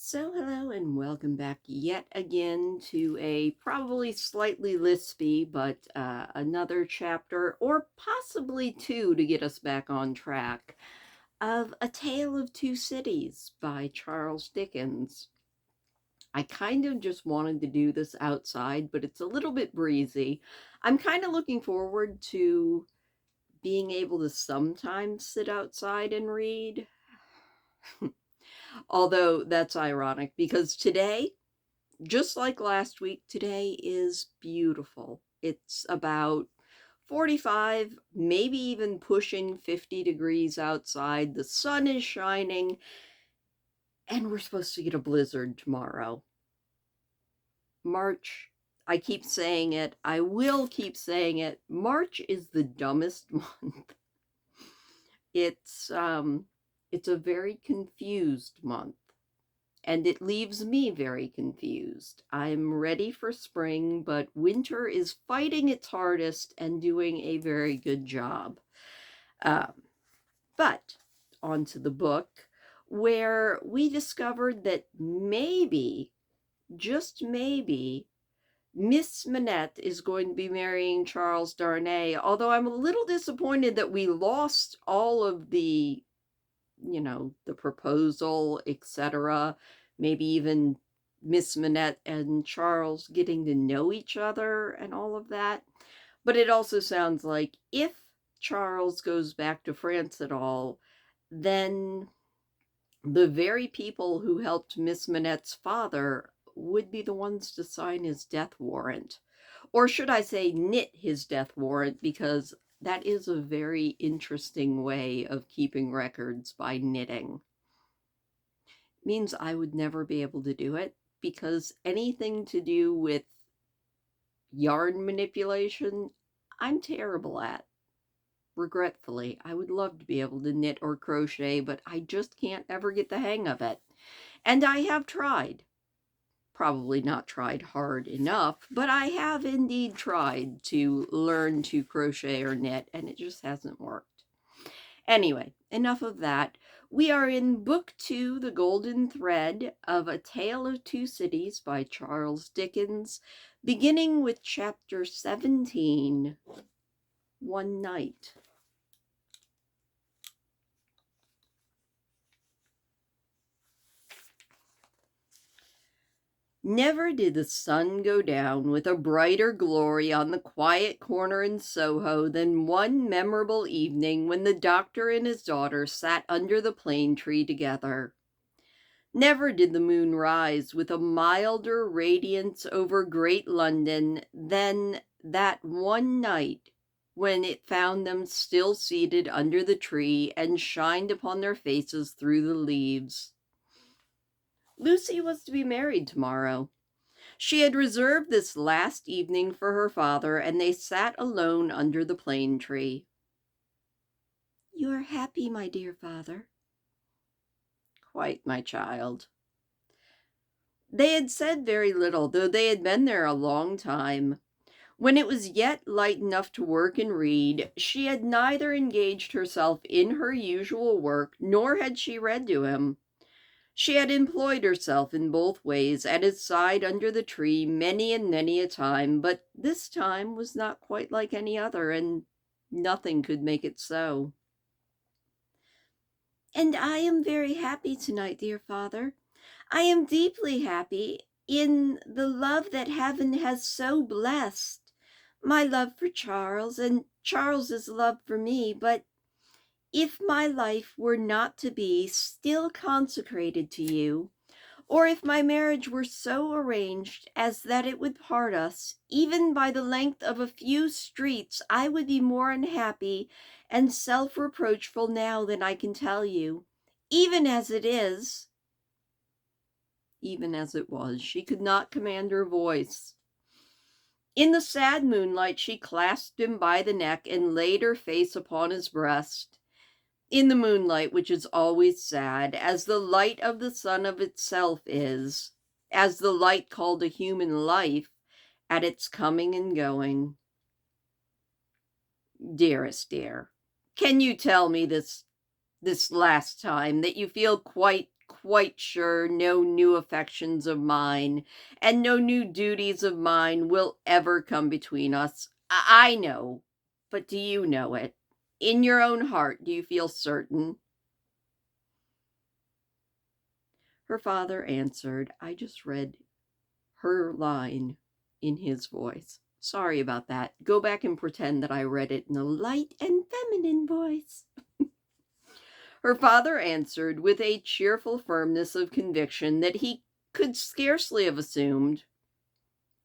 So hello and welcome back yet again to a probably slightly lispy, but another chapter, or possibly two to get us back on track, of A Tale of Two Cities by Charles Dickens. I kind of just wanted to do this outside, but it's a little bit breezy. I'm kind of looking forward to being able to sometimes sit outside and read. Although that's ironic because today, just like last week, today is beautiful. It's about 45, maybe even pushing 50 degrees outside. The sun is shining, and we're supposed to get a blizzard tomorrow. March, I keep saying it, I will keep saying it. March is the dumbest month. It's it's a very confused month. And it leaves me very confused. I'm ready for spring, but winter is fighting its hardest and doing a very good job. Um, but on to the book, where we discovered that maybe, just maybe, Miss Manette is going to be marrying Charles Darnay, although I'm a little disappointed that we lost all of the proposal, etc. Maybe even Miss Manette and Charles getting to know each other and all of that. But it also sounds like if Charles goes back to France at all, then the very people who helped Miss Manette's father would be the ones to sign his death warrant. Or should I say, knit his death warrant, because that is a very interesting way of keeping records by knitting. Means I would never be able to do it because anything to do with yarn manipulation, I'm terrible at. Regretfully, I would love to be able to knit or crochet, but I just can't ever get the hang of it. And I have tried. Probably not tried hard enough, but I have indeed tried to learn to crochet or knit, and it just hasn't worked. Anyway, enough of that. We are in Book 2, The Golden Thread of A Tale of Two Cities by Charles Dickens, beginning with chapter 17, One Night. Never did the sun go down with a brighter glory on the quiet corner in Soho than one memorable evening when the doctor and his daughter sat under the plane tree together. Never did the moon rise with a milder radiance over great London than that one night when it found them still seated under the tree and shined upon their faces through the leaves. Lucy was to be married tomorrow. She had reserved this last evening for her father, and they sat alone under the plane tree. "You are happy, my dear father?" "Quite, my child." They had said very little, though they had been there a long time. When it was yet light enough to work and read, she had neither engaged herself in her usual work, nor had she read to him. She had employed herself in both ways at his side under the tree many and many a time, but this time was not quite like any other, and nothing could make it so. "And I am very happy tonight, dear father. I am deeply happy in the love that heaven has so blessed. My love for Charles and Charles's love for me, but if my life were not to be still consecrated to you, or if my marriage were so arranged as that it would part us, even by the length of a few streets, I would be more unhappy and self-reproachful now than I can tell you. Even as it is," even as it was, she could not command her voice. In the sad moonlight, she clasped him by the neck and laid her face upon his breast. In the moonlight, which is always sad, as the light of the sun of itself is, as the light called a human life at its coming and going. "Dearest dear, can you tell me this last time that you feel quite quite sure no new affections of mine and no new duties of mine will ever come between us. I know, but do you know it? In your own heart, do you feel certain?" Her father answered. I just read her line in his voice. Sorry about that. Go back and pretend that I read it in a light and feminine voice. Her father answered with a cheerful firmness of conviction that he could scarcely have assumed.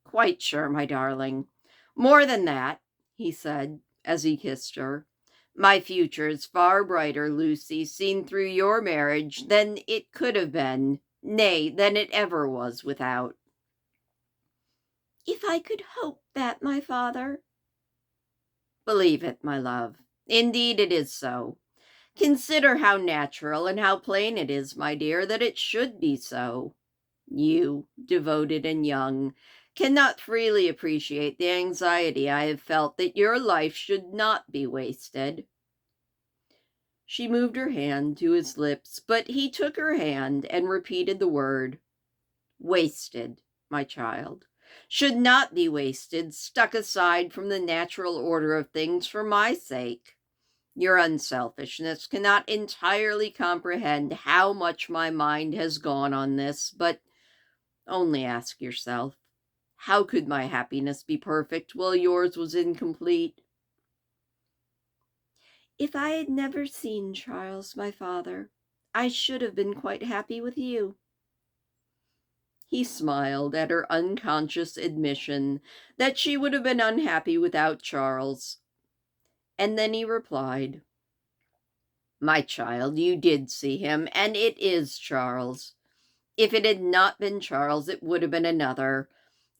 "Quite sure, my darling. More than that," he said, as he kissed her. "My future is far brighter, Lucy, seen through your marriage, than it could have been, nay, than it ever was without." "If I could hope that, my father." "Believe it, my love. Indeed, it is so. Consider how natural and how plain it is, my dear, that it should be so. You, devoted and young, cannot freely appreciate the anxiety I have felt that your life should not be wasted." She moved her hand to his lips, but he took her hand and repeated the word. "Wasted, my child. Should not be wasted, stuck aside from the natural order of things for my sake. Your unselfishness cannot entirely comprehend how much my mind has gone on this, but only ask yourself, how could my happiness be perfect while yours was incomplete?" "If I had never seen Charles, my father, I should have been quite happy with you." He smiled at her unconscious admission that she would have been unhappy without Charles. And then he replied, "My child, you did see him, and it is Charles. If it had not been Charles, it would have been another.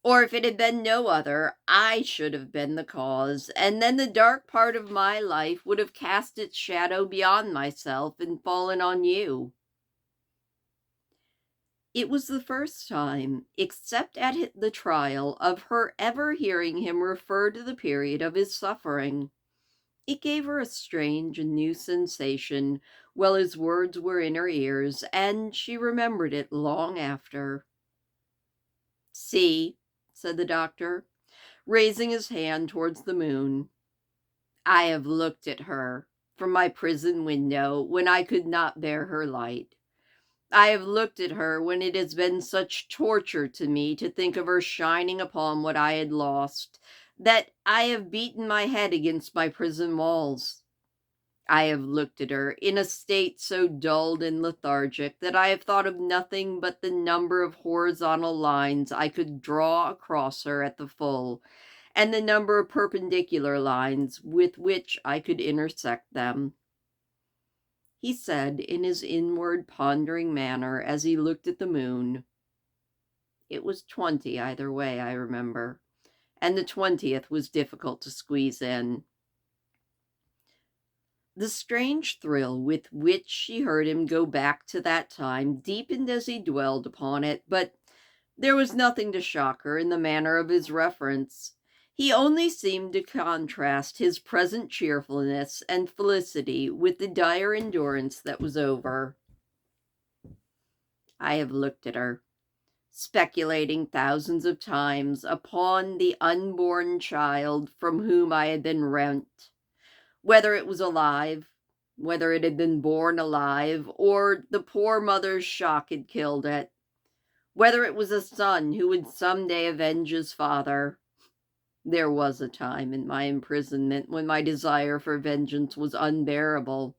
Or if it had been no other, I should have been the cause, and then the dark part of my life would have cast its shadow beyond myself and fallen on you." It was the first time, except at the trial, of her ever hearing him refer to the period of his suffering. It gave her a strange and new sensation while his words were in her ears, and she remembered it long after. "See," said the doctor, raising his hand towards the moon, "I have looked at her from my prison window when I could not bear her light. I have looked at her when it has been such torture to me to think of her shining upon what I had lost, that I have beaten my head against my prison walls. I have looked at her in a state so dulled and lethargic that I have thought of nothing but the number of horizontal lines I could draw across her at the full, and the number of perpendicular lines with which I could intersect them." He said in his inward pondering manner as he looked at the moon. It was 20 either way, I remember, and the 20th was difficult to squeeze in. The strange thrill with which she heard him go back to that time deepened as he dwelled upon it, but there was nothing to shock her in the manner of his reference. He only seemed to contrast his present cheerfulness and felicity with the dire endurance that was over. I have looked at her, speculating thousands of times upon the unborn child from whom I had been rent, whether it was alive, whether it had been born alive, or the poor mother's shock had killed it, whether it was a son who would some day avenge his father. There was a time in my imprisonment when my desire for vengeance was unbearable.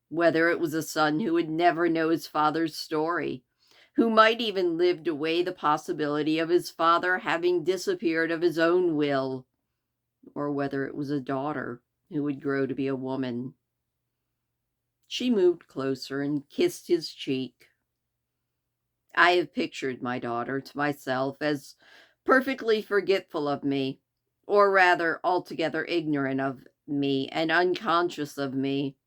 Whether it was a son who would never know his father's story, who might even live to weigh the possibility of his father having disappeared of his own will, or whether it was a daughter who would grow to be a woman. She moved closer and kissed his cheek. I have pictured my daughter to myself as perfectly forgetful of me, or rather altogether ignorant of me and unconscious of me.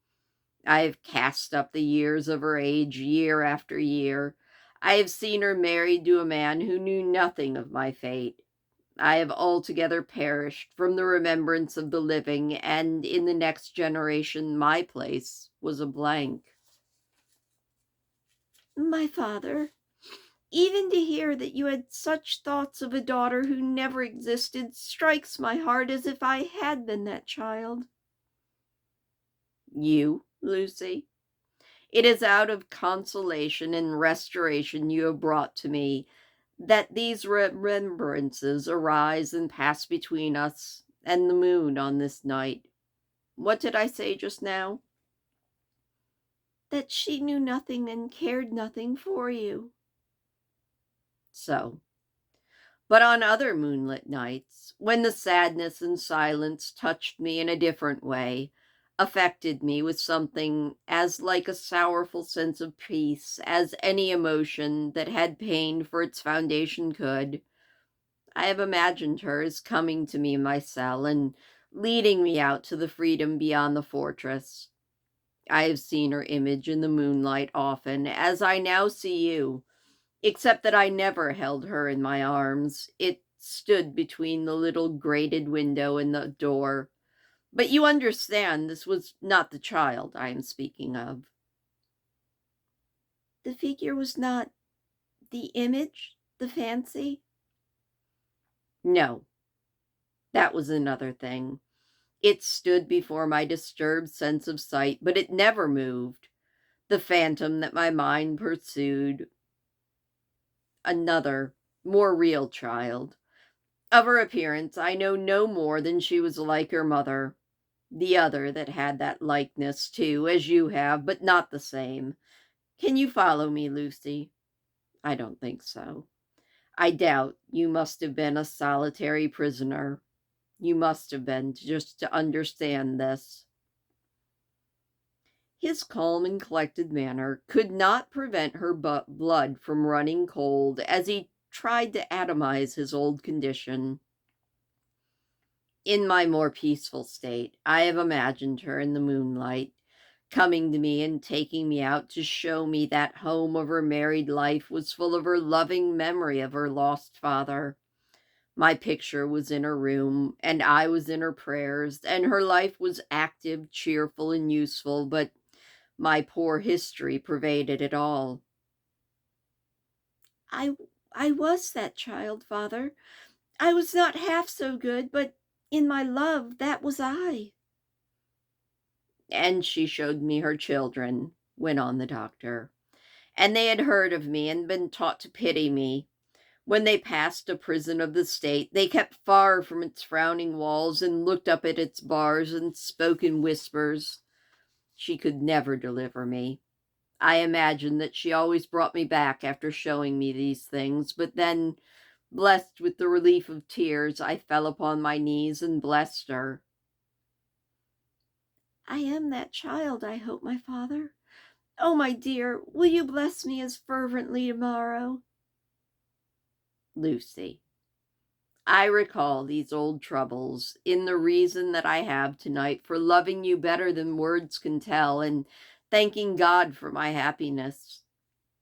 I have cast up the years of her age year after year. I have seen her married to a man who knew nothing of my fate. I have altogether perished from the remembrance of the living, and in the next generation my place was a blank. My father, even to hear that you had such thoughts of a daughter who never existed strikes my heart as if I had been that child. You, Lucy? It is out of consolation and restoration you have brought to me that these remembrances arise and pass between us and the moon on this night. What did I say just now? That she knew nothing and cared nothing for you. So, but on other moonlit nights, when the sadness and silence touched me in a different way, affected me with something as like a sorrowful sense of peace as any emotion that had pain for its foundation could, I have imagined her as coming to me in my cell and leading me out to the freedom beyond the fortress. I have seen her image in the moonlight often, as I now see you, except that I never held her in my arms. It stood between the little grated window and the door. But you understand this was not the child I am speaking of. The figure was not the image, the fancy? No, that was another thing. It stood before my disturbed sense of sight, but it never moved. The phantom that my mind pursued, another, more real child. Of her appearance, I know no more than she was like her mother. The other that had that likeness, too, as you have, but not the same. Can you follow me, Lucy? I don't think so. I doubt you must have been a solitary prisoner. You must have been just to understand this. His calm and collected manner could not prevent her blood from running cold as he tried to atomize his old condition. In my more peaceful state, I have imagined her in the moonlight, coming to me and taking me out to show me that home of her married life was full of her loving memory of her lost father. My picture was in her room, and I was in her prayers, and her life was active, cheerful, and useful, but my poor history pervaded it all. I, I was that child, father. I was not half so good, but in my love, that was I. And she showed me her children, went on the doctor. And they had heard of me and been taught to pity me. When they passed a prison of the state, they kept far from its frowning walls and looked up at its bars and spoke in whispers. She could never deliver me. I imagine that she always brought me back after showing me these things, but then, blessed with the relief of tears, I fell upon my knees and blessed her. I am that child, I hope, my father. Oh, my dear, will you bless me as fervently tomorrow? Lucy, I recall these old troubles in the reason that I have tonight for loving you better than words can tell and thanking God for my happiness.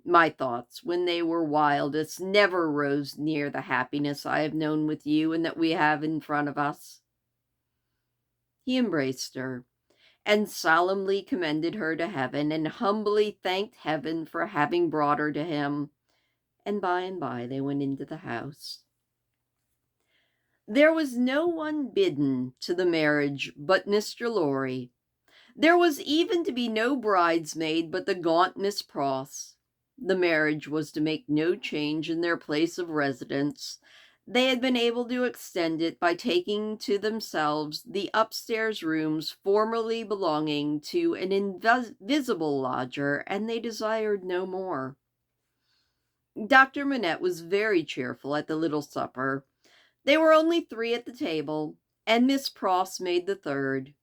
My thoughts, when they were wildest, never rose near the happiness I have known with you and that we have in front of us. He embraced her and solemnly commended her to heaven and humbly thanked heaven for having brought her to him. And by they went into the house. There was no one bidden to the marriage but Mr. Lorry. There was even to be no bridesmaid but the gaunt Miss Pross. The marriage was to make no change in their place of residence. They had been able to extend it by taking to themselves the upstairs rooms formerly belonging to an invisible lodger, and they desired no more. Dr. Manette was very cheerful at the little supper. They were only 3 at the table, and Miss Pross made the third.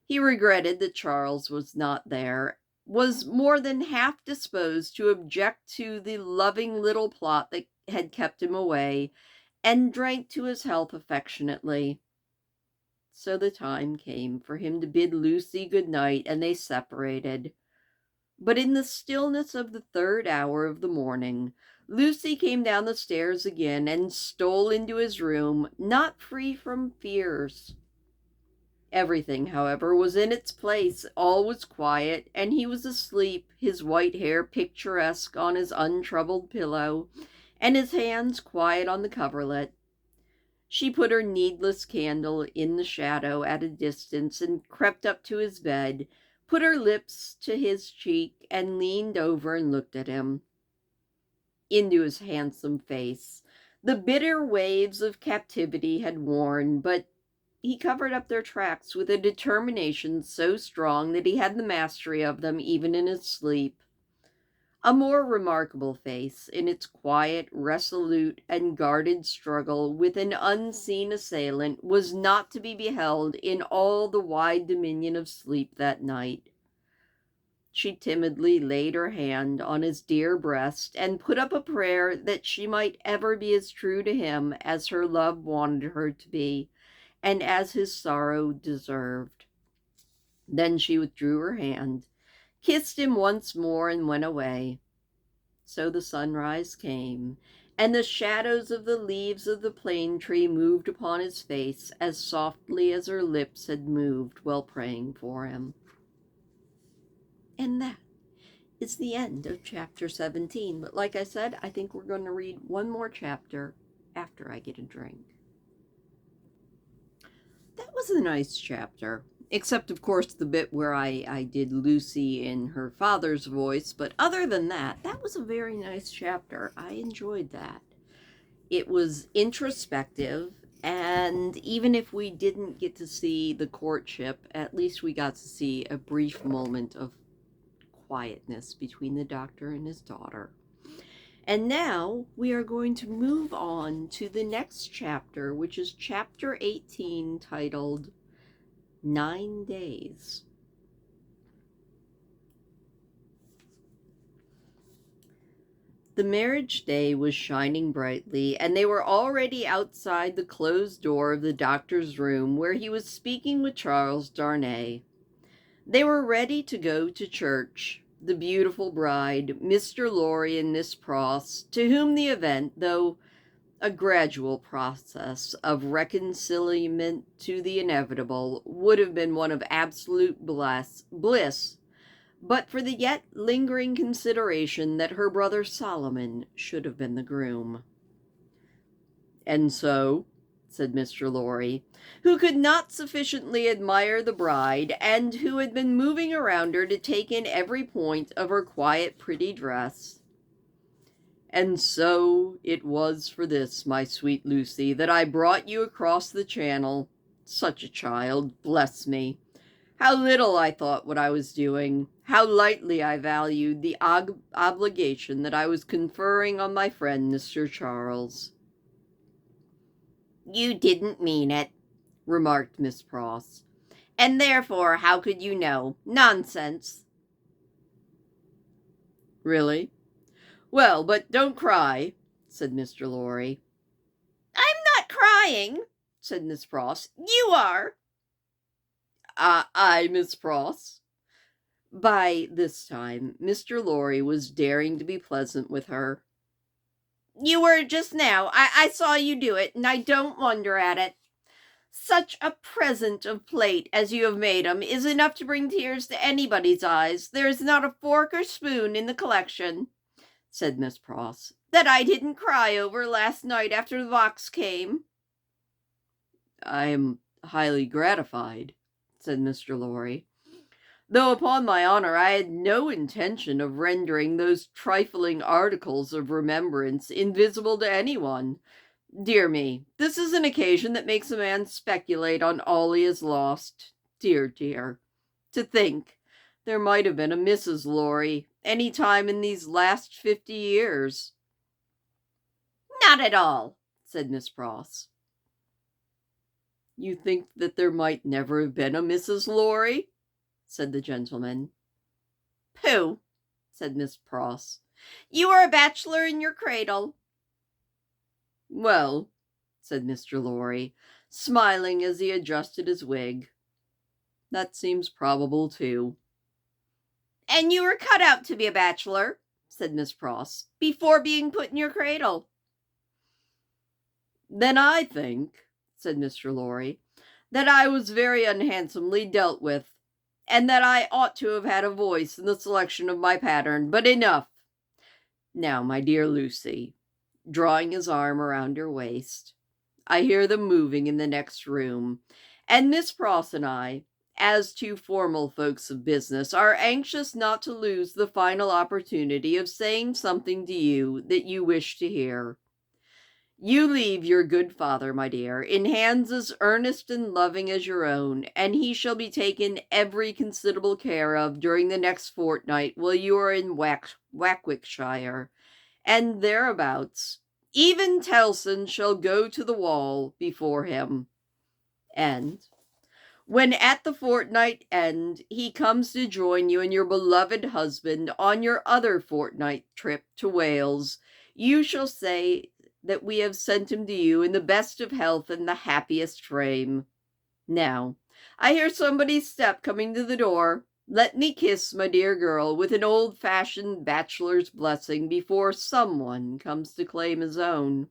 He regretted that Charles was not there, was more than half disposed to object to the loving little plot that had kept him away, and drank to his health affectionately. So the time came for him to bid Lucy good night, and they separated. But in the stillness of the 3rd hour of the morning, Lucy came down the stairs again and stole into his room, not free from fears. Everything, however, was in its place, all was quiet, and he was asleep, his white hair picturesque on his untroubled pillow, and his hands quiet on the coverlet. She put her needless candle in the shadow at a distance and crept up to his bed, put her lips to his cheek, and leaned over and looked at him, into his handsome face. The bitter waves of captivity had worn, but he covered up their tracks with a determination so strong that he had the mastery of them even in his sleep. A more remarkable face, in its quiet, resolute, and guarded struggle with an unseen assailant, was not to be beheld in all the wide dominion of sleep that night. She timidly laid her hand on his dear breast and put up a prayer that she might ever be as true to him as her love wanted her to be, and as his sorrow deserved. Then she withdrew her hand, kissed him once more, and went away. So the sunrise came, and the shadows of the leaves of the plane tree moved upon his face as softly as her lips had moved while praying for him. And that is the end of chapter 17. But like I said, I think we're going to read one more chapter after I get a drink. That was a nice chapter. Except, of course, the bit where I did Lucy in her father's voice. But other than that, that was a very nice chapter. I enjoyed that. It was introspective, and even if we didn't get to see the courtship, at least we got to see a brief moment of quietness between the doctor and his daughter. And now we are going to move on to the next chapter, which is chapter 18, titled 9 Days. The marriage day was shining brightly, and they were already outside the closed door of the doctor's room where he was speaking with Charles Darnay. They were ready to go to church. The beautiful bride, Mr. Lorry and Miss Pross, to whom the event, though a gradual process of reconciliation to the inevitable, would have been one of absolute bliss, but for the yet lingering consideration that her brother Solomon should have been the groom. And so, said Mr. Lorry, who could not sufficiently admire the bride, and who had been moving around her to take in every point of her quiet, pretty dress. And so it was for this, my sweet Lucy, that I brought you across the channel. Such a child, bless me! How little I thought what I was doing, how lightly I valued the obligation that I was conferring on my friend Mr. Charles. You didn't mean it, remarked Miss Pross, and therefore how could you know? Nonsense. Really? Well, but don't cry, said Mr. Lorry. I'm not crying, said Miss Pross. You are. I, Miss Pross. By this time, Mr. Lorry was daring to be pleasant with her. You were just now. I saw you do it, and I don't wonder at it. Such a present of plate as you have made 'em is enough to bring tears to anybody's eyes. There is not a fork or spoon in the collection, said Miss Pross, that I didn't cry over last night after the box came. I am highly gratified, said Mr. Lorry, though upon my honor I had no intention of rendering those trifling articles of remembrance invisible to anyone. Dear me, this is an occasion that makes a man speculate on all he has lost. Dear, dear, to think there might have been a Mrs. Lorry any time in these last 50 years. Not at all, said Miss Pross. You think that there might never have been a Mrs. Lorry? Said the gentleman. Pooh, said Miss Pross. You are a bachelor in your cradle. Well, said Mr. Lorry, smiling as he adjusted his wig, that seems probable, too. And you were cut out to be a bachelor, said Miss Pross, before being put in your cradle. Then I think, said Mr. Lorry, that I was very unhandsomely dealt with, and that I ought to have had a voice in the selection of my pattern, but enough. Now, my dear Lucy," drawing his arm around her waist, "I hear them moving in the next room, and Miss Pross and I, as two formal folks of business, are anxious not to lose the final opportunity of saying something to you that you wish to hear. You leave your good father, my dear, in hands as earnest and loving as your own, and he shall be taken every considerable care of during the next fortnight while you are in Warwickshire, and thereabouts. Even Tellson shall go to the wall before him. And when at the fortnight end he comes to join you and your beloved husband on your other fortnight trip to Wales, you shall say that we have sent him to you in the best of health and the happiest frame. Now, I hear somebody's step coming to the door. Let me kiss my dear girl with an old-fashioned bachelor's blessing before someone comes to claim his own."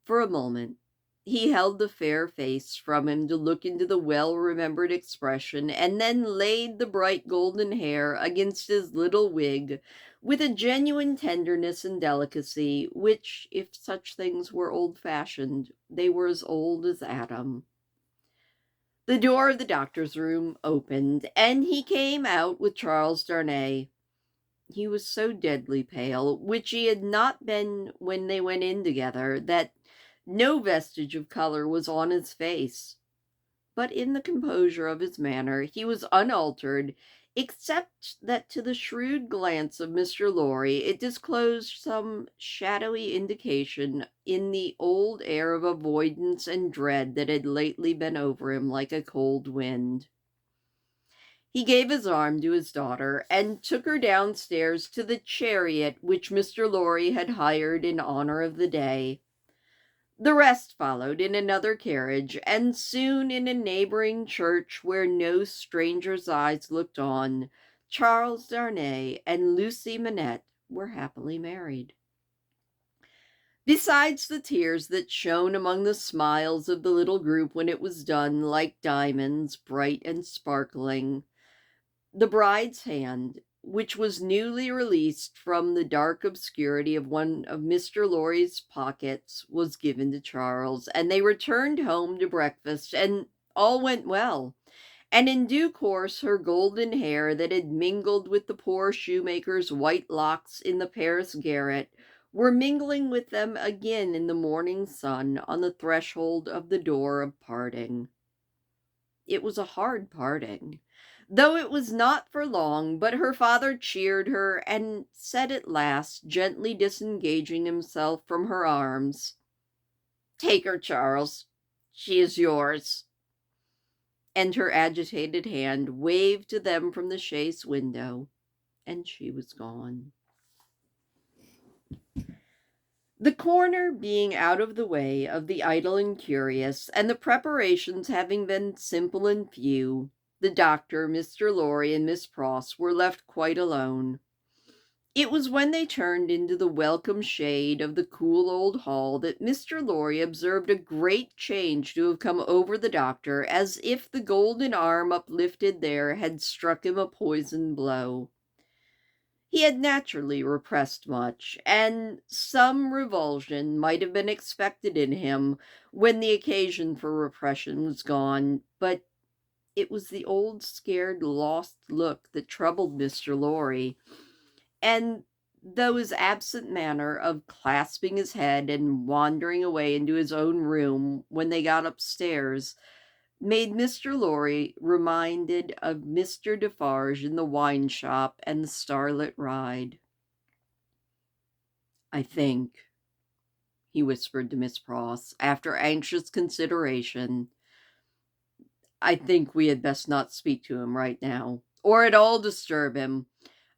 For a moment he held the fair face from him to look into the well-remembered expression, and then laid the bright golden hair against his little wig with a genuine tenderness and delicacy, which, if such things were old-fashioned, they were as old as Adam. The door of the doctor's room opened, and he came out with Charles Darnay. He was so deadly pale, which he had not been when they went in together, that no vestige of color was on his face. But in the composure of his manner he was unaltered, except that to the shrewd glance of Mr. Lorry it disclosed some shadowy indication in the old air of avoidance and dread that had lately been over him like a cold wind. He gave his arm to his daughter, and took her downstairs to the chariot which Mr. Lorry had hired in honor of the day. The rest followed in another carriage, and soon in a neighboring church where no stranger's eyes looked on, Charles Darnay and Lucy Manette were happily married. Besides the tears that shone among the smiles of the little group when it was done, like diamonds, bright and sparkling, the bride's hand, which was newly released from the dark obscurity of one of Mr. Lorry's pockets, was given to Charles, and they returned home to breakfast, and all went well. And in due course her golden hair, that had mingled with the poor shoemaker's white locks in the Paris garret, were mingling with them again in the morning sun on the threshold of the door of parting. It was a hard parting, though it was not for long, but her father cheered her, and said at last, gently disengaging himself from her arms, "Take her, Charles. She is yours." And her agitated hand waved to them from the chaise window, and she was gone. The corner being out of the way of the idle and curious, and the preparations having been simple and few, the doctor, Mr. Lorry, and Miss Pross were left quite alone. It was when they turned into the welcome shade of the cool old hall that Mr. Lorry observed a great change to have come over the doctor, as if the golden arm uplifted there had struck him a poisoned blow. He had naturally repressed much, and some revulsion might have been expected in him when the occasion for repression was gone, but it was the old scared, lost look that troubled Mr. Lorry, and though his absent manner of clasping his head and wandering away into his own room when they got upstairs made Mr. Lorry reminded of Mr. Defarge in the wine shop and the starlit ride. "I think," he whispered to Miss Pross, after anxious consideration, "I think we had best not speak to him right now, or at all disturb him.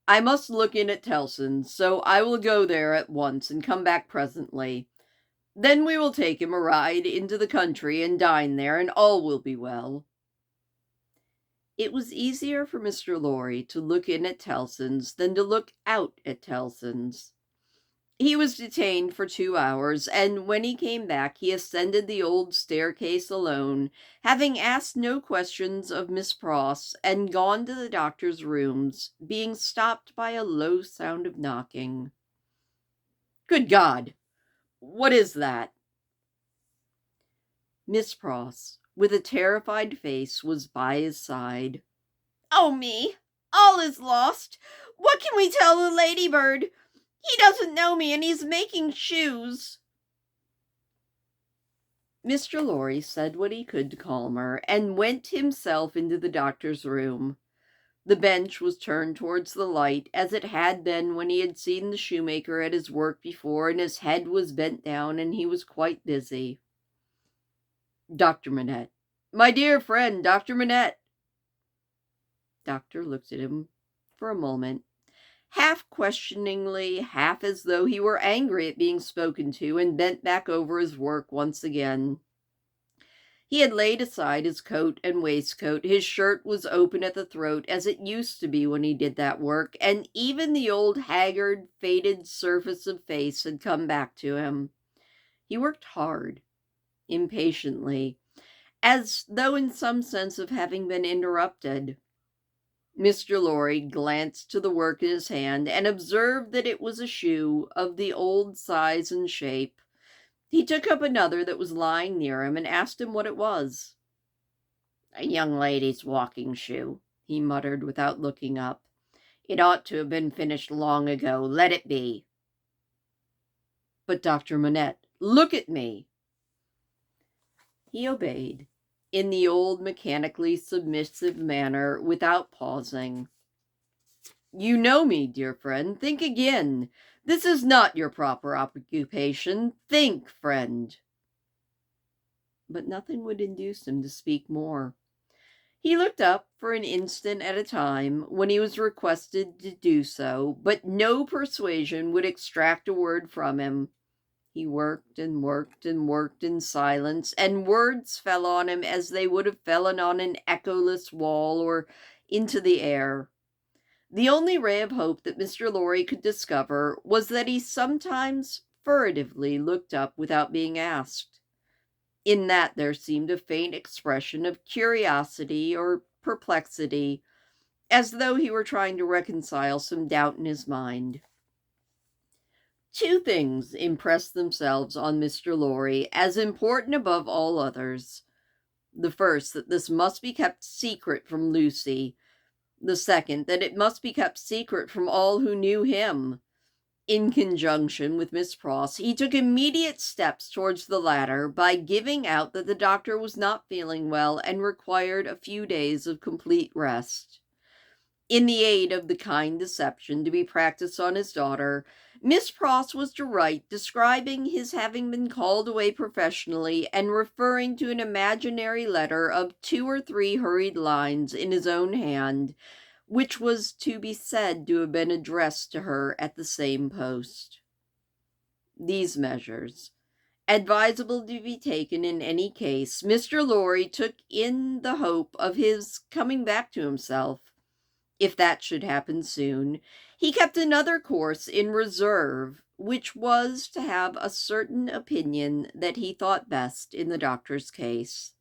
I must look in at Tellson's, so I will go there at once and come back presently. Then we will take him a ride into the country and dine there, and all will be well." It was easier for Mr. Lorry to look in at Tellson's than to look out at Tellson's. He was detained for 2 hours, and when he came back, he ascended the old staircase alone, having asked no questions of Miss Pross, and gone to the doctor's rooms, being stopped by a low sound of knocking. "Good God! What is that?" Miss Pross, with a terrified face, was by his side. "Oh, me! All is lost! What can we tell the ladybird? He doesn't know me, and he's making shoes." Mr. Lorry said what he could to calm her, and went himself into the doctor's room. The bench was turned towards the light, as it had been when he had seen the shoemaker at his work before, and his head was bent down, and he was quite busy. "Dr. Manette. My dear friend, Dr. Manette." Doctor looked at him for a moment, half questioningly, half as though he were angry at being spoken to, and bent back over his work once again. He had laid aside his coat and waistcoat, his shirt was open at the throat, as it used to be when he did that work, and even the old haggard, faded surface of face had come back to him. He worked hard, impatiently, as though in some sense of having been interrupted. Mr. Lorry glanced to the work in his hand, and observed that it was a shoe of the old size and shape. He took up another that was lying near him, and asked him what it was. "A young lady's walking shoe," he muttered without looking up. "It ought to have been finished long ago. Let it be." "But, Dr. Manette, look at me." He obeyed, in the old mechanically submissive manner, without pausing. "You know me, dear friend. Think again. This is not your proper occupation. Think, friend." But nothing would induce him to speak more. He looked up for an instant at a time when he was requested to do so, but no persuasion would extract a word from him. He worked and worked and worked in silence, and words fell on him as they would have fallen on an echoless wall or into the air. The only ray of hope that Mr. Lorry could discover was that he sometimes furtively looked up without being asked. In that there seemed a faint expression of curiosity or perplexity, as though he were trying to reconcile some doubt in his mind. Two things impressed themselves on Mr. Lorry as important above all others. The first, that this must be kept secret from Lucy. The second, that it must be kept secret from all who knew him. In conjunction with Miss Pross, he took immediate steps towards the latter by giving out that the doctor was not feeling well and required a few days of complete rest. In the aid of the kind deception to be practiced on his daughter, Miss Pross was to write describing his having been called away professionally, and referring to an imaginary letter of 2 or 3 hurried lines in his own hand, which was to be said to have been addressed to her at the same post. These measures, advisable to be taken in any case, Mr. Lorry took in the hope of his coming back to himself. If that should happen soon, he kept another course in reserve, which was to have a certain opinion that he thought best in the doctor's case.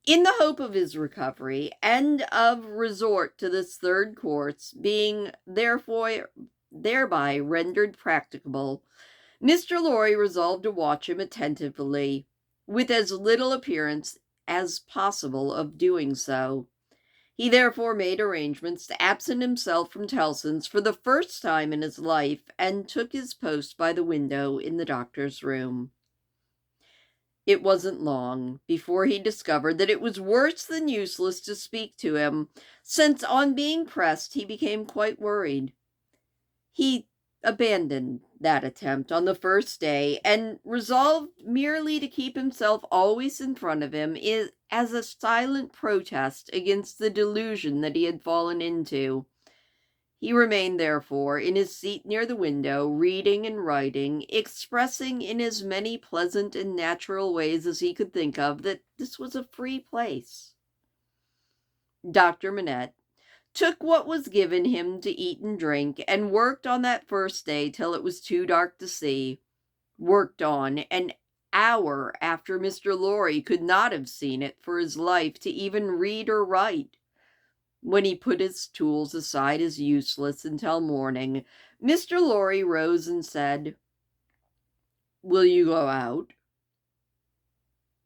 In the hope of his recovery, and of resort to this third course being therefore thereby rendered practicable, Mr. Lorry resolved to watch him attentively, with as little appearance as possible of doing so. He therefore made arrangements to absent himself from Tellson's for the first time in his life, and took his post by the window in the doctor's room. It wasn't long before he discovered that it was worse than useless to speak to him, since on being pressed he became quite worried. He abandoned that attempt on the first day, and resolved merely to keep himself always in front of him as a silent protest against the delusion that he had fallen into. He remained, therefore, in his seat near the window, reading and writing, expressing in as many pleasant and natural ways as he could think of that this was a free place. Dr. Manette, took what was given him to eat and drink, and worked on that first day till it was too dark to see. Worked on an hour after Mr. Lorry could not have seen it for his life to even read or write. When he put his tools aside as useless until morning, Mr. Lorry rose and said, "Will you go out?"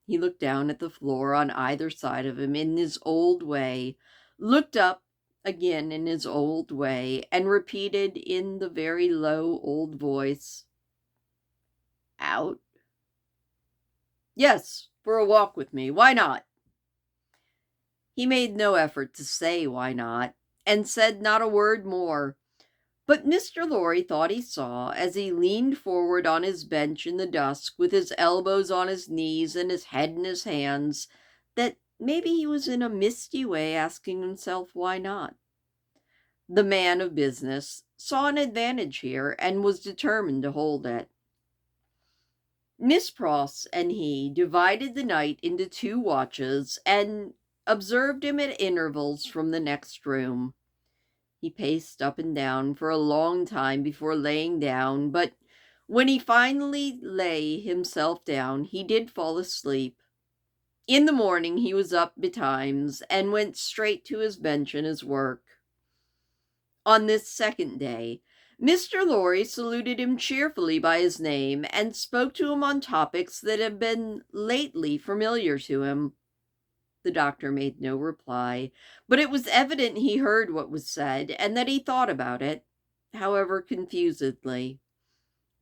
He looked down at the floor on either side of him in his old way, looked up again in his old way, and repeated in the very low old voice, "Out?" "Yes, for a walk with me. Why not?" He made no effort to say why not, and said not a word more. But Mr. Lorry thought he saw, as he leaned forward on his bench in the dusk, with his elbows on his knees and his head in his hands, that maybe he was in a misty way asking himself why not. The man of business saw an advantage here and was determined to hold it. Miss Pross and he divided the night into 2 watches and observed him at intervals from the next room. He paced up and down for a long time before laying down, but when he finally lay himself down, he did fall asleep. In the morning he was up betimes and went straight to his bench and his work. On this second day, Mr. Lorry saluted him cheerfully by his name and spoke to him on topics that had been lately familiar to him. The doctor made no reply, but it was evident he heard what was said and that he thought about it, however confusedly.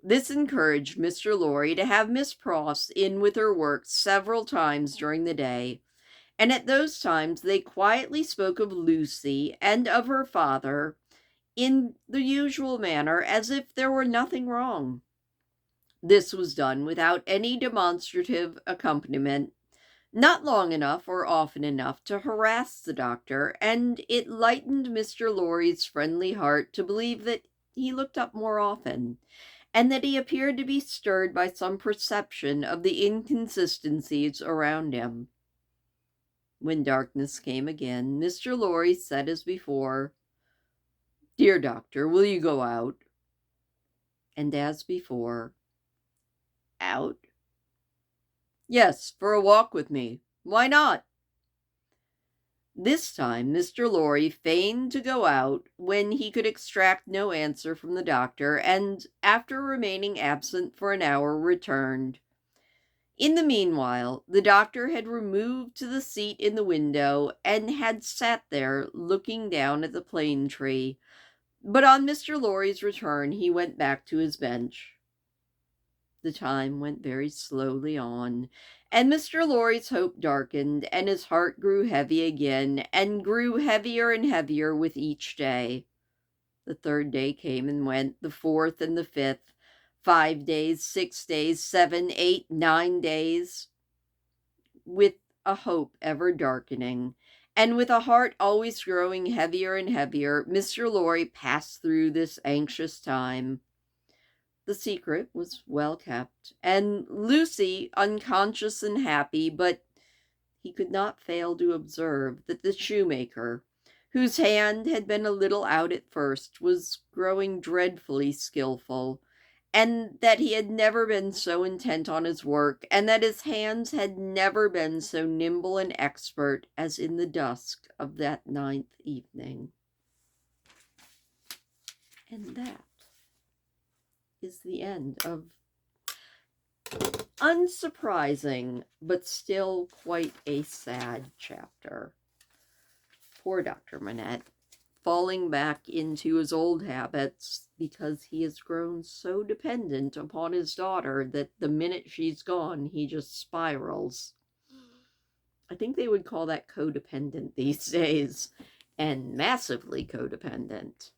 This encouraged Mr. Lorry to have Miss Pross in with her work several times during the day, and at those times they quietly spoke of Lucy and of her father in the usual manner, as if there were nothing wrong. This was done without any demonstrative accompaniment, not long enough or often enough to harass the doctor, and it lightened Mr. Lorry's friendly heart to believe that he looked up more often, and that he appeared to be stirred by some perception of the inconsistencies around him. When darkness came again, Mr. Lorry said as before, "Dear doctor, will you go out?" And as before, "Out?" "Yes, for a walk with me. Why not?" This time Mr. Lorry feigned to go out when he could extract no answer from the doctor, and after remaining absent for an hour, returned. In the meanwhile, the doctor had removed to the seat in the window and had sat there looking down at the plane tree, but on Mr. Lorry's return he went back to his bench. The time went very slowly on, and Mr. Lorry's hope darkened, and his heart grew heavy again, and grew heavier and heavier with each day. The 3rd day came and went, the 4th and the 5th, 5 days, 6 days, 7, 8, 9 days, with a hope ever darkening, and with a heart always growing heavier and heavier, Mr. Lorry passed through this anxious time. The secret was well kept, and Lucy unconscious and happy, but he could not fail to observe that the shoemaker, whose hand had been a little out at first, was growing dreadfully skillful, and that he had never been so intent on his work, and that his hands had never been so nimble and expert as in the dusk of that 9th evening. And that is the end of unsurprising, but still quite a sad chapter. Poor Dr. Manette, falling back into his old habits because he has grown so dependent upon his daughter that the minute she's gone, he just spirals. I think they would call that codependent these days, and massively codependent.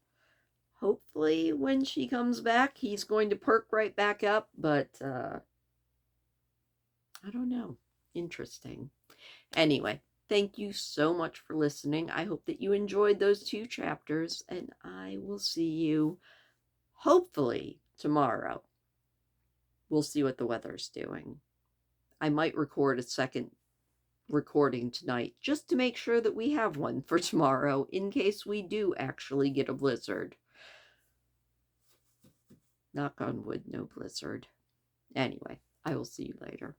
Hopefully, when she comes back, he's going to perk right back up, but I don't know. Interesting. Anyway, thank you so much for listening. I hope that you enjoyed those 2 chapters, and I will see you hopefully tomorrow. We'll see what the weather's doing. I might record a second recording tonight, just to make sure that we have one for tomorrow in case we do actually get a blizzard. Knock on wood, no blizzard. Anyway, I will see you later.